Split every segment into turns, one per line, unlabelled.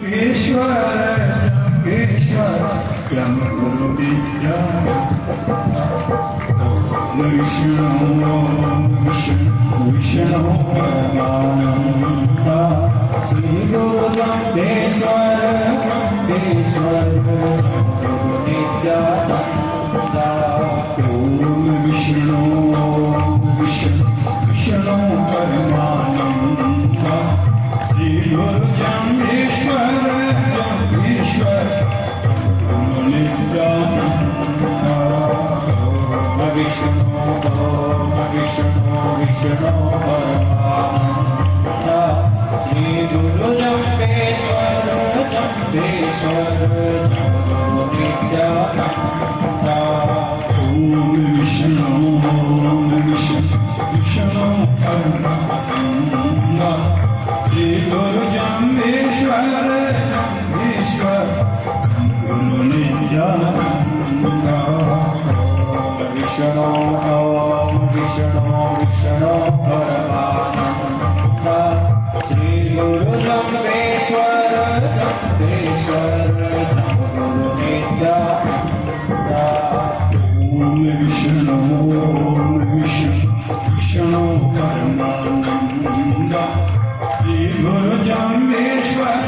ईश्वर ईश्वर यम गुरु विद्या विष्णु विष्णु विष्णु परमानंद श्री गुरु गंगेश्वर गंगेश्वर गुरु नित्यानंद ओम विष्णु विष्णु विष्णु परमानंद श्री गुरु गंगेश्वर गंगेश्वर गुरु नित्यानंद विष्णु विष्णु विष्णु परमानंद श्री गुरु जम्बेश्वर जम्बेश्वर गुरु नित्यानंद ओम विष्णु विष्णु विष्णु परमानंद श्री गुरु जम्बेश्वर जम्बेश्वर गुरु नित्यानंद विष्णु विष्णु विष्णु परमानंद श्री गुरु जम्बेश्वर जम्बेश्वर गुरु नित्यानंद ओम विष्णु विष्णु विष्णु परमानंद श्री गुरु जम्बेश्वर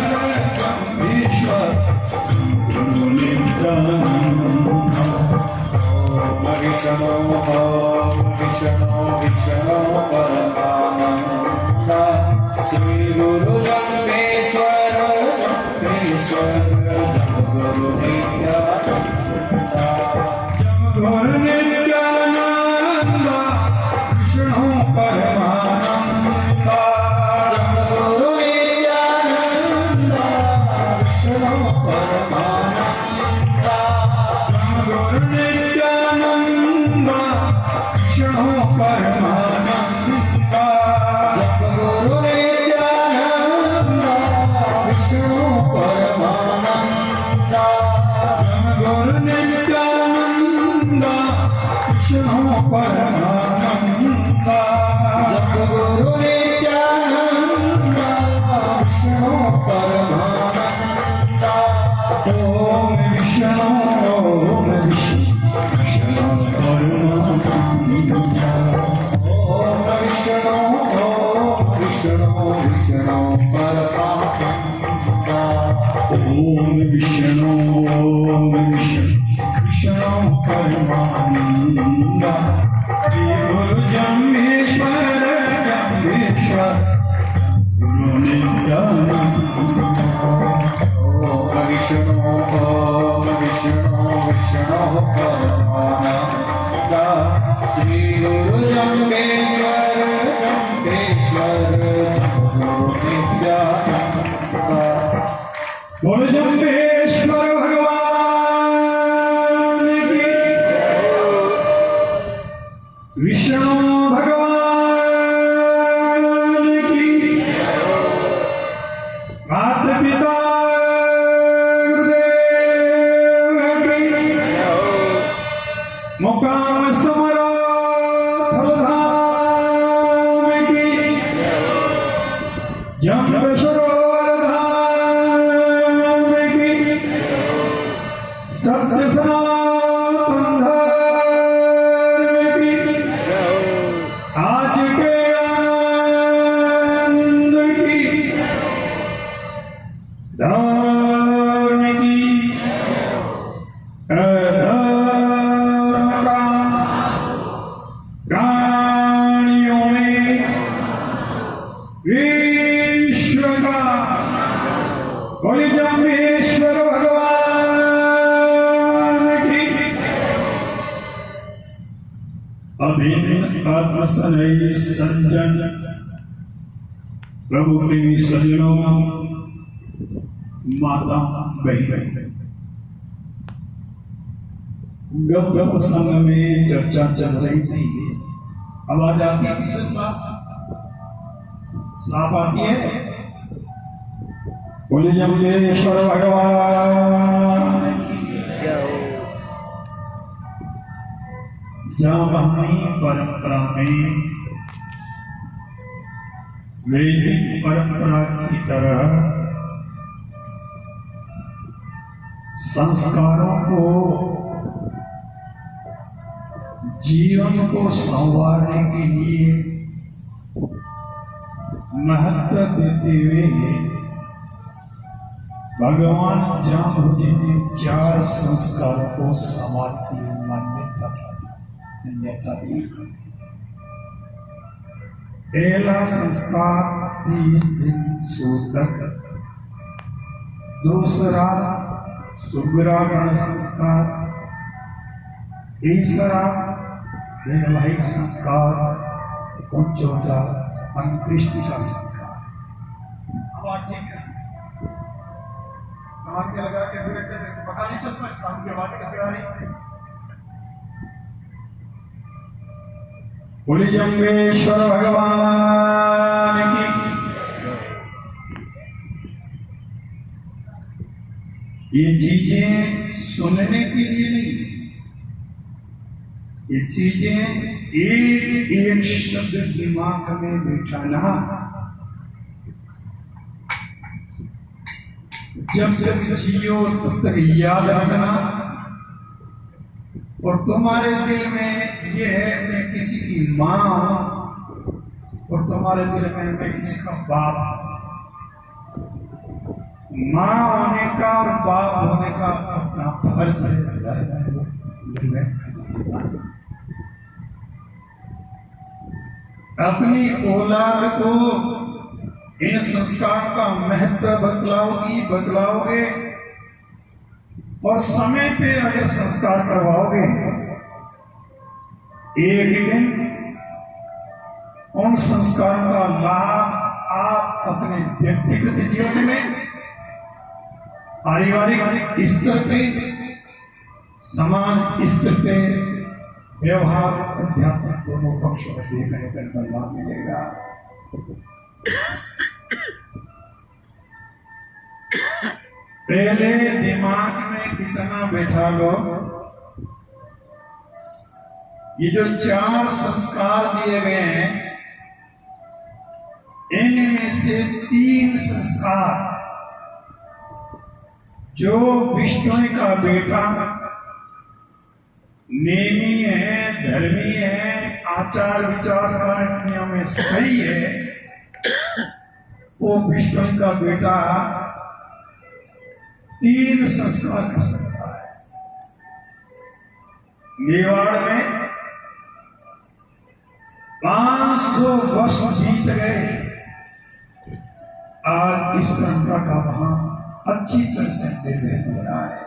जम्बेश्वर गुरु नित्यानंद विष्णु विष्णु विष्णु परमानंद श्री गुरु जम्बेश्वर जम्बेश्वर गुरु नित्यानंद गुरु नित्यानंद विष्णु परमानंद गुरु नित्यानंद विष्णु परमानंद गुरु नित्यानंद विष्णु परमानंद गुरु नित्यानंद विष्णु परमानंद गुरु नित्यानंद विष्णु परमानंद गुरु नित्यानंद विष्णु परमानंद ओम विष्णु ओम विष्णु परमानंद ओम विष्णु विष्णु विष्णु परमानंद ओम विष्णु विष्णु परमानंद श्री गुरु जम्बेश्वर जम्बेश्वर गुरु नित्यानंद ओम विष्णु विष्णु विष्णु परमानंद श्री गुरु जम्बेश्वर जम्बेश्वर गुरु नित्यानंद गुरु जम्बेश्वर भगवान की विष्णु भगवान की माता पिता मुकाम समराम की जम्बेश्वर धाम की सत्य सनातन धर्म की आज के आनंद की धर्म की प्राणियों में विश्व का बोले जम्बेश्वर भगवान की अभिन्न आत्मसनई संजन प्रभु प्रेमी सज्जनों माता बहन गप संग में चर्चा चल रही थी आवाज आती है साफ आती है बोले जम्बेश्वर भगवान की जामनी परंपरा में वैदिक परंपरा की तरह संस्कारों को, जीवन को संवारने के लिए महत्व देते हुए भगवान जाम्बुजी ने 4 संस्कारों को समाज के लिए मान्यता दी। पहला संस्कार 30 दिन सूतक, दूसरा शुभ्रागण संस्कार, तीसरा वैवाहिक संस्कार और चौथा अंत्येष्टि का संस्कार। ठीक है, कान के लगा के पता नहीं चलता शाम की आवाज कैसे आ रही। बोले जम्बेश्वर भगवान की। ये चीजें सुनने के लिए नहीं, ये चीजें एक एक शब्द दिमाग में बैठाना। जब तक जियो तब तक याद रखना। और तुम्हारे दिल में ये है मैं किसी की मां हूं, और तुम्हारे दिल में मैं किसी का बाप हूं। मां होने का और बाप होने का अपना फर्ज है, धर्म है, वो निर्णय करना। अपनी औलाद को इन संस्कार का महत्व बतलाओगे और समय पे अगर संस्कार करवाओगे, एक दिन उन संस्कारों का लाभ आप अपने व्यक्तिगत जीवन में, पारिवारिक स्तर पे, समाज स्तर पे, व्यवहार अध्यात्म दोनों पक्षों में देखने का लाभ मिलेगा। पहले दिमाग में इतना बैठा लो, ये जो 4 संस्कार दिए गए हैं, इनमें से 3 संस्कार जो विष्णु का बेटा नेमी है, धर्मी है, आचार विचार करने में सही है, वो विष्णु का बेटा 3 संस्कार कर सकता है। मेवाड़ में 500 वर्ष बीत गए, आज इस परंपरा का वहां अच्छी तरह से निर्वहन हो रहा है।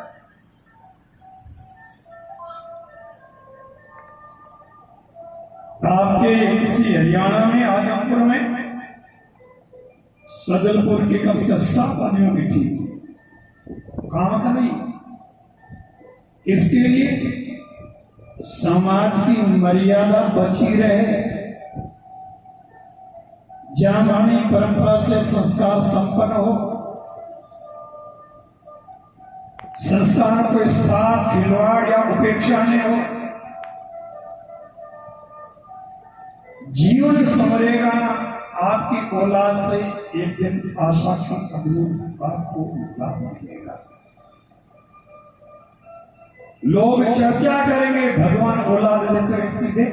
आपके इसी हरियाणा में आजमपुर में सदलपुर के कम से 7 आदमियों की टीम काम का नहीं। इसके लिए समाज की मर्यादा बची रहे, जामानी परंपरा से संस्कार संपन्न हो, संस्कार कोई साथ खिलवाड़ या उपेक्षा नहीं हो, जीवन संवरेगा। आपकी औलाद से एक दिन आशा का अनुरूप आपको लाभ मिलेगा। लोग चर्चा करेंगे भगवान औलाद देते हैं सीधे,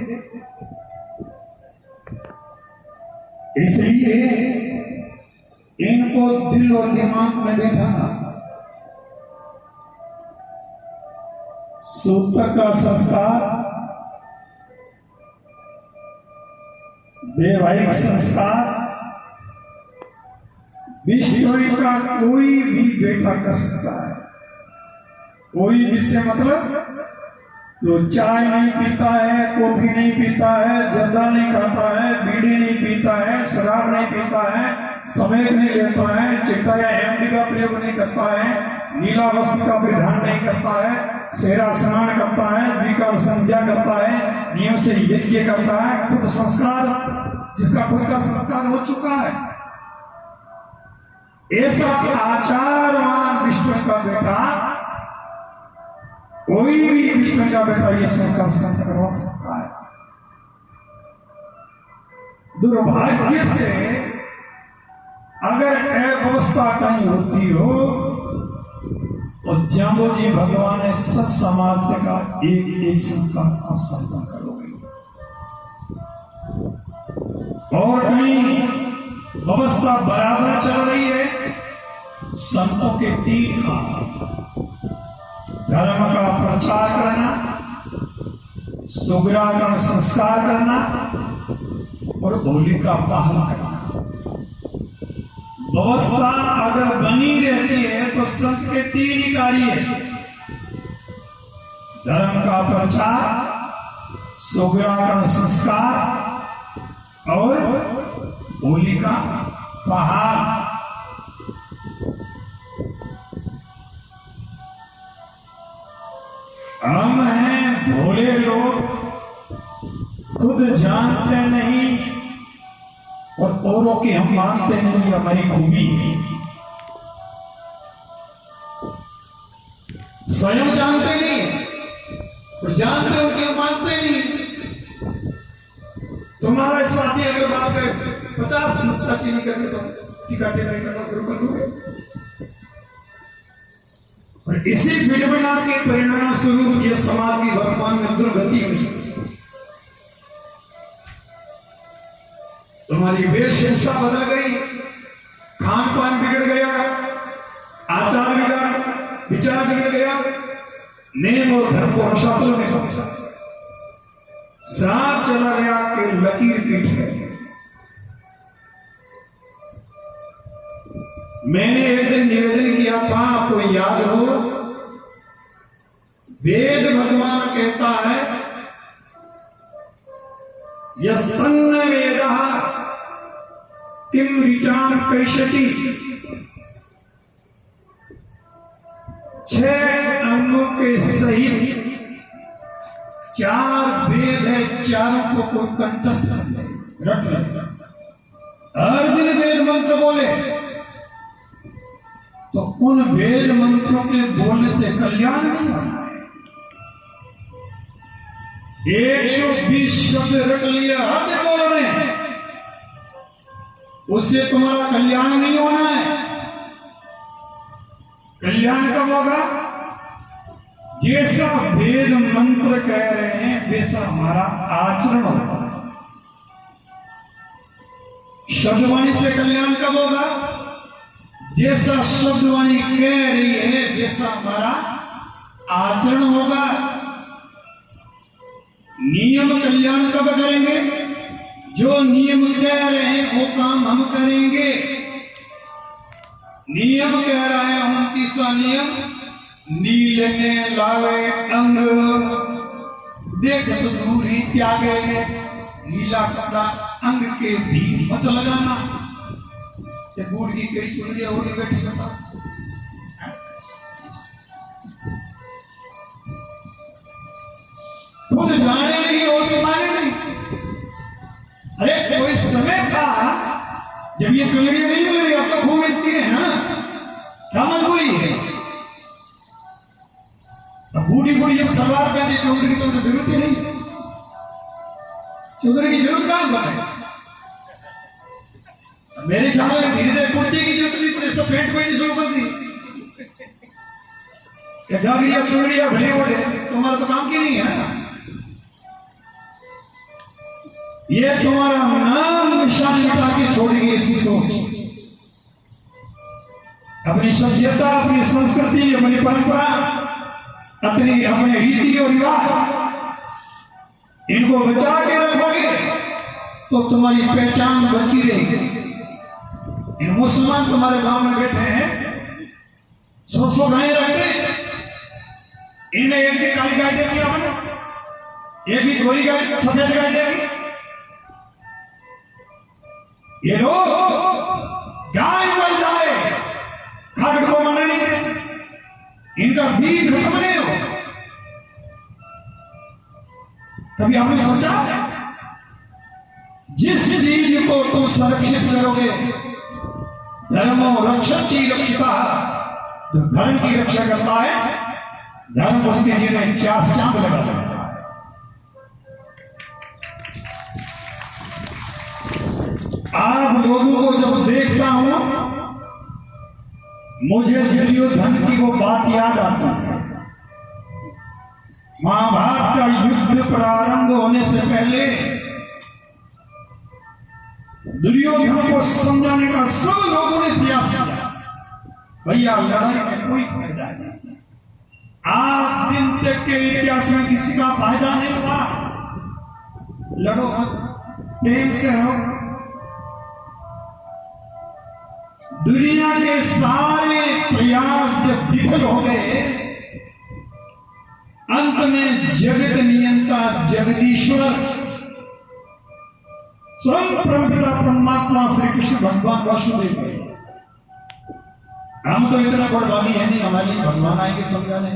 इसलिए इनको दिल और दिमाग में बैठाना। सूतक का संस्कार, वैवाहिक संस्कार विष्णु का कोई भी बेटा कर सकता है। कोई भी से मतलब जो चाय नहीं पीता है, कॉफी नहीं पीता है, जर्दा नहीं खाता है, बीड़ी नहीं पीता है, शराब नहीं पीता है, समेत नहीं लेता है, चिट्टा या एमडी का प्रयोग नहीं करता है, नीला वस्त्र का परिधान नहीं करता है, सेहरा स्नान करता है, द्विकाल संध्या करता है, नियम से यज्ञ करता है, खुद संस्कार, जिसका खुद का संस्कार हो चुका है, ऐसा आचारवान विष्णु का बेटा, कोई भी विष्णु का बेटा ये संस्कार करवा सकता है। दुर्भाग्य से अगर अव्यवस्था कहीं होती हो तो जाम्बो जी भगवान ने सत समाज से का एक एक संस्कार आप सर्जन करोगे। और कहीं व्यवस्था बराबर चल रही है। संतों के 3 काम: धर्म का प्रचार करना, सुग्रागण संस्कार करना और होली का पालन करना। व्यवस्था अगर बनी रहती है तो संत के 3 ही कार्य है: धर्म का प्रचार, सुग्रागण संस्कार और होली का पालन। हम हैं भोले लोग, खुद जानते नहीं और औरों की हम मानते नहीं, हमारी खूबी है। स्वयं जानते नहीं और जानते हो कि हम मानते नहीं। तुम्हारा स्वासी अगर बात है 50 मुस्ता चीनी करके तो टीका टिप्पणी करना शुरू कर दोगे। और इसी विडंबना के परिणाम स्वरूप यह समाज की वर्तमान में दुर्गति हुई। तुम्हारी वेशभूषा बदल गई, खान पान बिगड़ गया, आचार बिगड़, विचार बिगड़ गया, नेम और धर्म को अनुशासन में पहुंचा, साथ चला गया कि लकीर पीट गई। मैंने एक दिन निवेदन किया था, आपको याद हो, वेद भगवान कहता है यस्तन्न वेदः किम ऋचाम करिष्यति। 6 अंगों के सहित 4 वेद है, चारों को कोई कंठस्थ रट ले। हर दिन वेद मंत्र बोले तो उन वेद मंत्रों के बोलने से कल्याण नहीं होना है। 120 शब्द रट लिया, हर दिन बोल रहे हैं, उससे तुम्हारा कल्याण नहीं होना है। कल्याण कब होगा? जैसा वेद मंत्र कह रहे हैं वैसा हमारा आचरण होता है। शब्दवाणी से कल्याण कब होगा? जैसा शब्दवाणी कह रही है वैसा हमारा आचरण होगा। नियम कल्याण कब करेंगे? जो नियम कह रहे हैं वो काम हम करेंगे। नियम कह रहा है 29वां नियम, नील ने लावे अंग देख तो दूरी त्यागे, नीला कपड़ा अंग के भी मत लगाना। गुड़ की कई चुनरिया होगी बैठी, बताओ। खुद जाने नहीं होती माने नहीं। अरे कोई समय था जब ये चुनरिया नहीं मिल रही, अब तो खूब मिलती है ना, क्या मजबूरी है? अब बूढ़ी बूढ़ी जब सलवार पहनती चुनरी की तो जरूरत ही नहीं। चुनरी की जरूरत कहां पड़े? मेरे ख्याल में धीरे धीरे कुर्ती की जरूरत नहीं पड़े, सब पेंट पहननी शुरू कर दी। गागरिया चुनरिया भले ओढ़े, तुम्हारा तो काम की नहीं है ना। ये तुम्हारा नाम निशान मिटा के छोड़ेगी ऐसी सोच। अपनी सभ्यता, अपनी संस्कृति, अपनी परंपरा, अपने रीति और रिवाज, इनको बचा के रखोगे तो तुम्हारी पहचान बची रहेगी। इन मुसलमान तुम्हारे गांव में बैठे हैं, 100 गायें रखते हैं, इनमें एक भी काली गाय देखी आपने? एक भी गोरी गाय, सफेद गाय देखी? ये लोग गाय मर जाए खागड़ को मरने नहीं देते, इनका बीज खत्म नहीं हो। कभी आपने सोचा जिस चीज को तुम संरक्षित करोगे, धर्मो रक्षति रक्षिता, जो धर्म की रक्षा करता है, धर्म उसके जीवन में 4 चांद लगा देता है। आप लोगों को जब देखता हूं मुझे दुर्योधन की वो बात याद आती है। महाभारत का युद्ध प्रारंभ होने से पहले दुर्योधन को समझाने का सब लोगों ने प्रयास किया, भैया लड़ाई में कोई फायदा नहीं, आज दिन तक के इतिहास में किसी का फायदा नहीं हुआ, लड़ो मत, प्रेम से रहो। दुनिया के सारे प्रयास जब विफल हो गए, अंत में जगत नियंता जगदीश्वर स्वयं परमपिता परमात्मा श्री कृष्ण भगवान वासुदेव गए। हम तो इतना बड़वादी है नहीं, हमारे लिए भगवान आएंगे समझाने।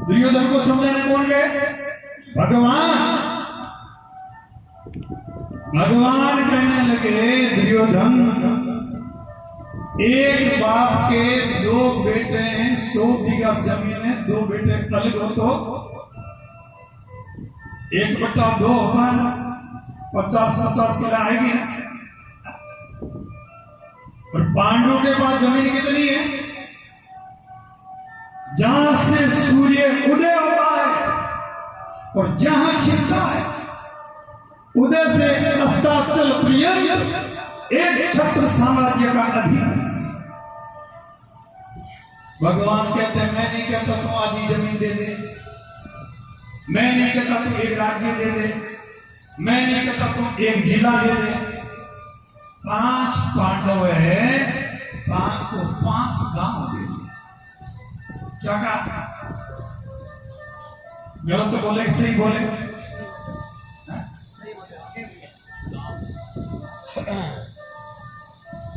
दुर्योधन को समझाने कौन गए? भगवान। भगवान कहने लगे, दुर्योधन एक बाप के दो बेटे हैं, 100 बीघा जमीन है, 2 बेटे अलग हो तो 1/2 होता है ना, 50-50 किलो आएगी ना। और पांडवों के पास जमीन कितनी है? जहां से सूर्य उदय होता है और जहां छिपता है, उदय से अस्ताचल पर्यंत एक छत्र साम्राज्य का अधिकार। भगवान कहते हैं, मैं नहीं कहता तुम आधी जमीन दे दे, मैं नहीं कहता तुम एक राज्य दे दे, मैं नहीं कहता तुम एक जिला दे दे। 5 पांडव है, 5 को 5 गांव दे दिए। क्या कहा? गलत तो बोले, सही बोले?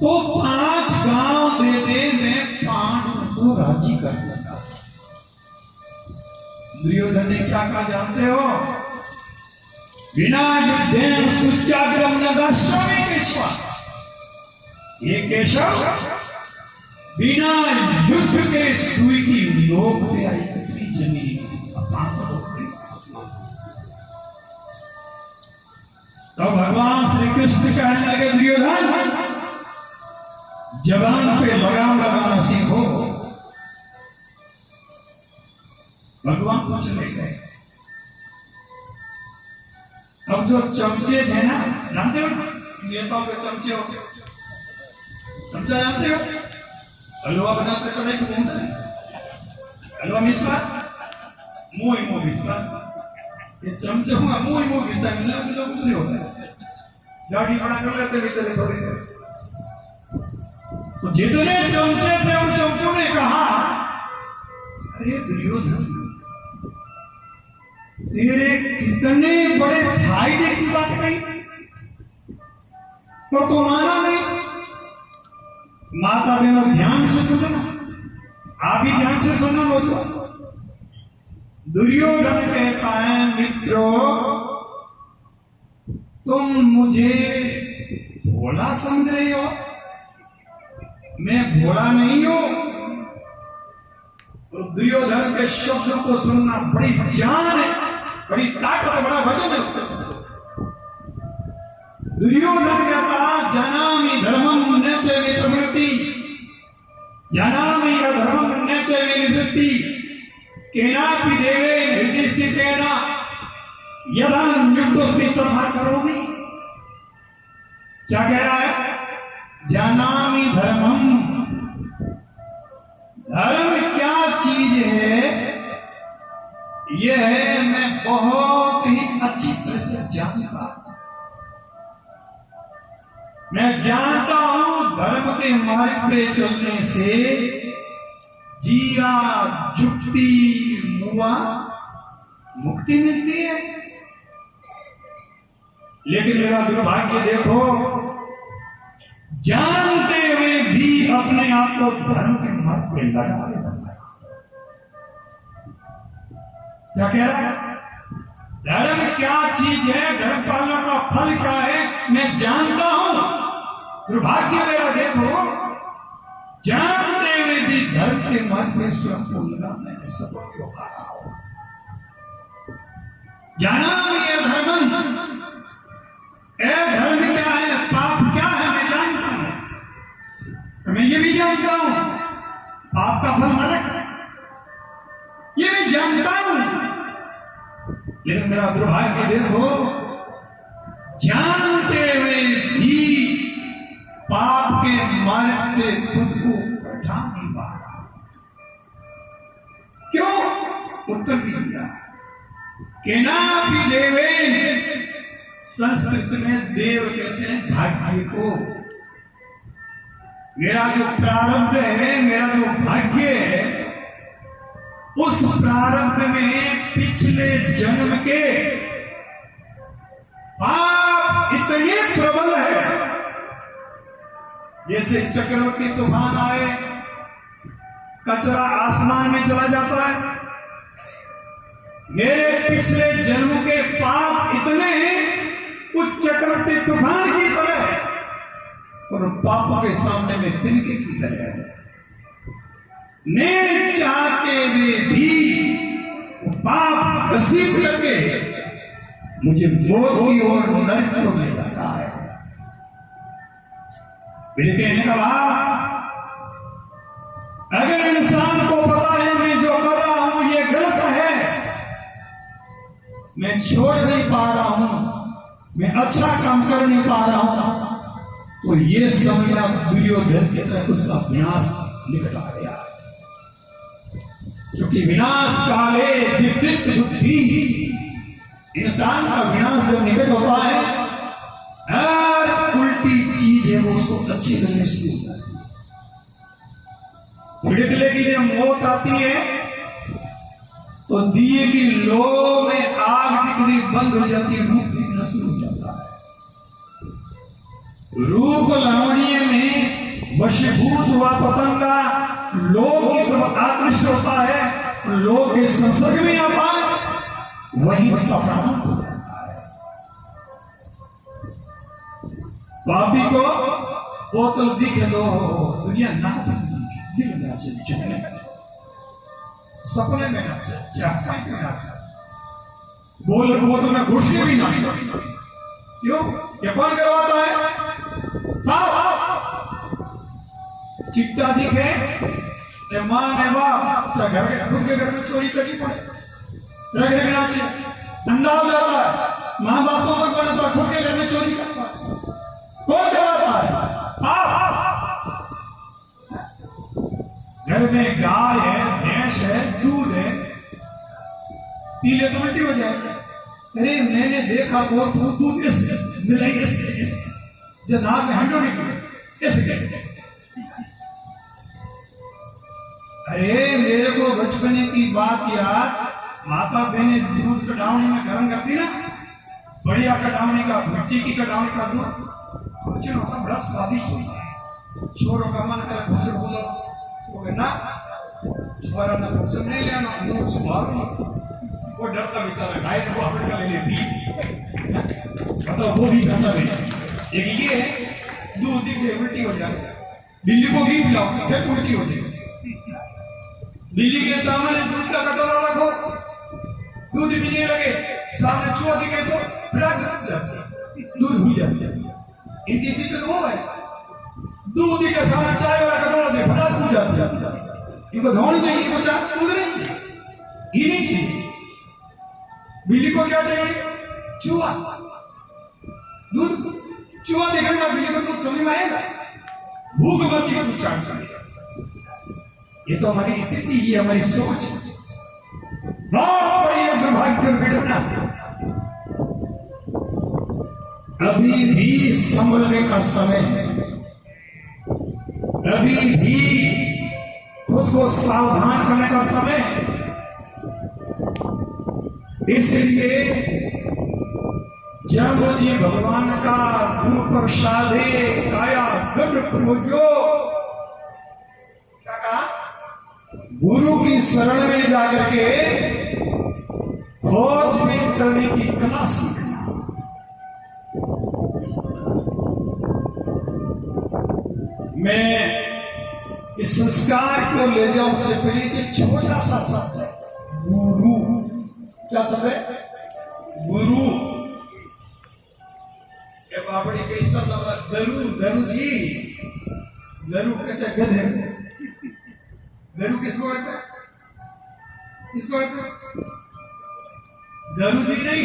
तो 5 गांव दे दे, मैं पांडवों को राजी कर दूंगा। दुर्योधन ने क्या कहा जानते हो? बिना युद्धेन सुजाग्रम न दास्यामि केशव। ये केशव बिना युद्ध के सुई की नोक पे आई कितनी जमीन तो भगवान श्री कृष्ण कहने लगे, दुर्योधन जबान पे लगाम लगाना सीखो। भगवान को चले गए। अब जो चमचे थे ना, जानते हो ना, नेताओं के चमचे होते, चमचा जानते हो? हलवा बनाते कड़ाई में घूमता है, हलवा मिलता मुंह ही मुंह घिसता। ये चमचे हुआ मुंह ही मुंह घिसता, मिला मिला कुछ नहीं होता है। गाड़ी बड़ा कर लेते भी चले थोड़ी देर। तो जितने चमचे थे उन चमचों ने कहा, अरे दुर्योधन, तेरे कितने बड़े फायदे की बात कही, पर तो माना नहीं। माता बहनों ध्यान से सुनना, आप भी ध्यान से सुनना। नौजवान दुर्योधन कहता है, मित्रों तुम मुझे भोला समझ रहे हो, मैं भोला नहीं हूं। और दुर्योधन के शब्दों को सुनना बड़ी जान है, बड़ी ताकत, बड़ा वजन है उसके शब्दों। दुर्योधन कहता, जानामि धर्मम न च मे प्रवृत्ति, जानामि अधर्मम न च मे निवृत्ति, केनापि देवे निर्दिष्टितेन यदा नियुक्तोऽस्मि तथा करोमि। क्या कह रहा है? जानामि धर्मम, धर्म क्या चीज है यह मैं बहुत ही अच्छी तरह से जानता हूं। मैं जानता हूं धर्म के मार्ग पे चलने से जिया जुक्ति मुआ मुक्ति मिलती है। लेकिन मेरा दुर्भाग्य देखो, जानते हुए भी अपने आप को धर्म के मार्ग पे लगा लेता है। क्या कह रहा है? धर्म क्या चीज है, धर्म पालना का फल क्या है, मैं जानता हूं। दुर्भाग्य मेरा देखो, जानते हुए भी धर्म के मार्ग पे स्वयं को लगाने में सफल हो पा रहा हूं। जाना ये धर्म, धर्म क्या है, पाप क्या है, मैं जानता हूं। ये भी जानता हूं पाप का फल नरक है, ये भी जानता हूं, लेकिन मेरा दुर्भाग्य देखो, जानते हुए भी पाप के मार्ग से खुद को हटा नहीं पा रहा। क्यों? उत्तर भी दिया, केनापि देवेन, संस्कृत में देव कहते हैं भाग्य को। मेरा जो प्रारब्ध है, मेरा जो भाग्य है, उस प्रारब्ध में पिछले जन्म के पाप इतने प्रबल है, जैसे चक्रवर्ती तूफान आए, कचरा आसमान में चला जाता है। मेरे पिछले जन्म के पाप इतने उस चक्रवर्ती तूफान की तरह और पापों के सामने में तिनके की तरह ने चाहते हुए भी वो पाप घसीट करके मुझे मौत की ओर नरक की ओर ले जा रहा है। मेरे कहने का भाव, अगर इंसान को पता है मैं जो कर रहा हूं ये गलत है, मैं छोड़ नहीं पा रहा हूं, मैं अच्छा काम कर नहीं पा रहा हूं, तो ये समझना दुर्योधन की तरह उसका विनाश निकट आ गया। क्योंकि विनाश काले विपरीत बुद्धि, इंसान का विनाश जब निकट होता है, हर उल्टी चीज है वो उसको अच्छी लगने शुरू हो जाती है। भिड़कले की जब मौत आती है तो दिए की लो में आग दिखनी बंद हो जाती है, रूप दिखना शुरू हो जाता है। रूप लावण्य में वशीभूत हुआ पतंगा लोग की तरफ आकृष्ट होता है, लोग के संसर्ग में आता है, वहीं उसका प्रारंभ हो जाता है। पापी को बोतल दिखे दो, दुनिया नाच दिखे, दिल नाचे, झूमे सपने में नाचे, चाहते में नाचे, बोतल में घुस के भी नाचे। क्यों? ये कौन करवाता है? चिट्टा दिखे ने मां ने बाप, चाहे घर के खुद के घर में चोरी करनी पड़े, रग रग नाचे, धंधा हो जाता है। मां बाप को मत बनाता, खुद के घर में चोरी करता है। कौन चलाता है? आप। घर में गाय है, भैंस है, दूध है, पी ले तो उल्टी हो जाए। अरे मैंने देखा और दूध ऐसे मिलाई, ऐसे जो नाक में हंडो निकले, ऐसे कैसे? अरे मेरे को बचपने की बात याद, माता बहने दूध कटावनी में गर्म करती ना, बढ़िया कटावनी का, मिट्टी की कटावनी का दूध भोजन होता, बड़ा स्वादिष्ट होता है। छोरों का मन करे भोजन बोलो, वो कहना छोरा ना भोजन नहीं लेना, मुंह सुधारो नहीं। वो डरता बेचारा, गाय को अपने का ले ले पी, बताओ वो भी कहता है। एक ये दूध दिखे उल्टी हो जाए, बिल्ली को घी पिलाओ फिर उल्टी हो जाए। बिल्ली के सामने दूध का कटोरा रखो, दूध पीने लगे, सामने चूहा दिखे तो फटाक से जाती है, दूध भूल जाती है। इनकी स्थिति तो वो है, दूध के सामने चाय वाला कटोरा दे, फटाक भूल जाती है। इनको धोनी चाहिए, इनको चाय दूध नहीं चाहिए, घी नहीं चाहिए। बिल्ली को क्या चाहिए? चूहा। दूध चूहा देखेगा, बिल्ली को दूध समझ में आएगा, भूख मरती का दूध चाट जाएगा। ये तो हमारी स्थिति, ये हमारी सोच बहुत बड़ी दुर्भाग्य घटना। अभी भी संभलने का समय है, अभी भी खुद को सावधान करने का समय है। इसलिए जब जी भगवान का गुरु प्रसादे काया गढ़ खोजो, क्या कहा? गुरु की शरण में जाकर के खोजबीन करने की कला सीखना। मैं इस संस्कार को ले जाऊं उससे पहले से छोटा सा शब्द है गुरु। क्या शब्द है? गुरु। ये बाबड़ी के इस तरह दरू, दरू जी गरु कहते हैं गधे को। गरु किसको कहते हैं? किसको कहते हैं? गरु जी नहीं,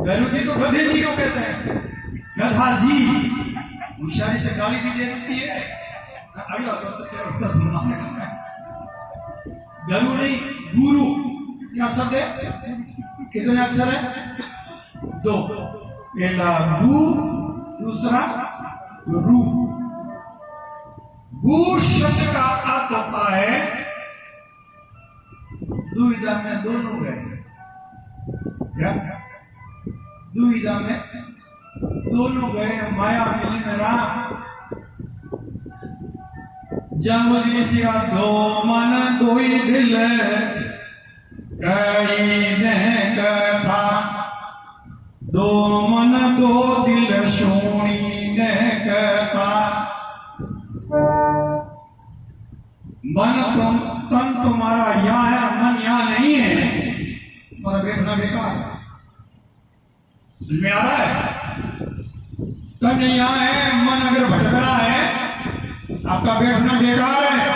गरु जी तो गधे जी को कहते हैं। गधा जी होशियारी से गाली भी दे देती है। अगला सोचते हैं उत्तर संभाल करना है। गरु नहीं, गुरु। क्या शब्द है? कितने अक्षर है? 2। पहला गु, दूसरा रू। गु शब्द का अर्थ होता है दुविधा में दोनों गए। क्या? दुविधा में दोनों गए, माया मिलन राम। जमुनी का दो मन दोई दिल कई ने कथा, दो मन दो दिल सोनी ने कथा। मन तुम तन तुम्हारा यहाँ है, मन यहाँ नहीं है, तुम्हारा बैठना बेकार है। समझ में आ रहा है? तन यहाँ है, मन अगर भटक रहा है, आपका बैठना बेकार है।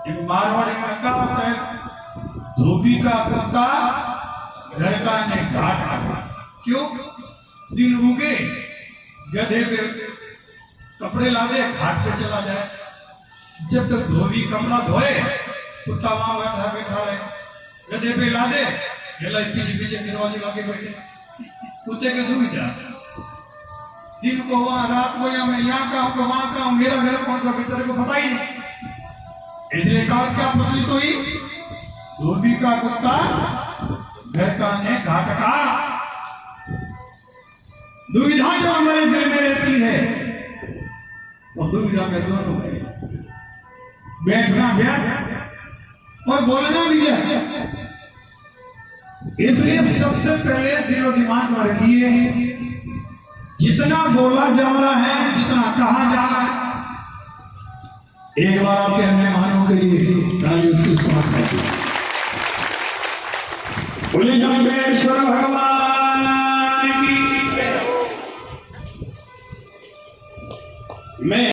एक मारवाड़ी में क्या होता है? धोबी का कुत्ता घर का ने घाट। क्यों? दिन उगे, गधे पे कपड़े ला दे, घाट पे चला जाए। जब तक धोबी कपड़ा धोए, कुत्ता वहां बैठा रहे। गधे पे ला दे, गला पीछे पीछे दरवाजे आगे बैठे। कुत्ते के दुविधा, दिन को वहां, रात को या मैं यहाँ का हूं, वहां का हूं, मेरा घर कौन सा बेचारे को पता ही नहीं। इसलिए कहा क्या प्रचलित हुई? धोबी का कुत्ता घर का ने घाट का। दुविधा जो हमारे दिल में रहती है, तो दुविधा में दोनों है, बैठना भी और बोलना भी है। इसलिए सबसे पहले दिलो दिमाग में रखिए, जितना बोला जा रहा है, जितना कहा जा रहा है, एक बार आपके मेहमानों के लिए तालियों से स्वागत है। बोले जम्बेश्वर भगवान की। मैं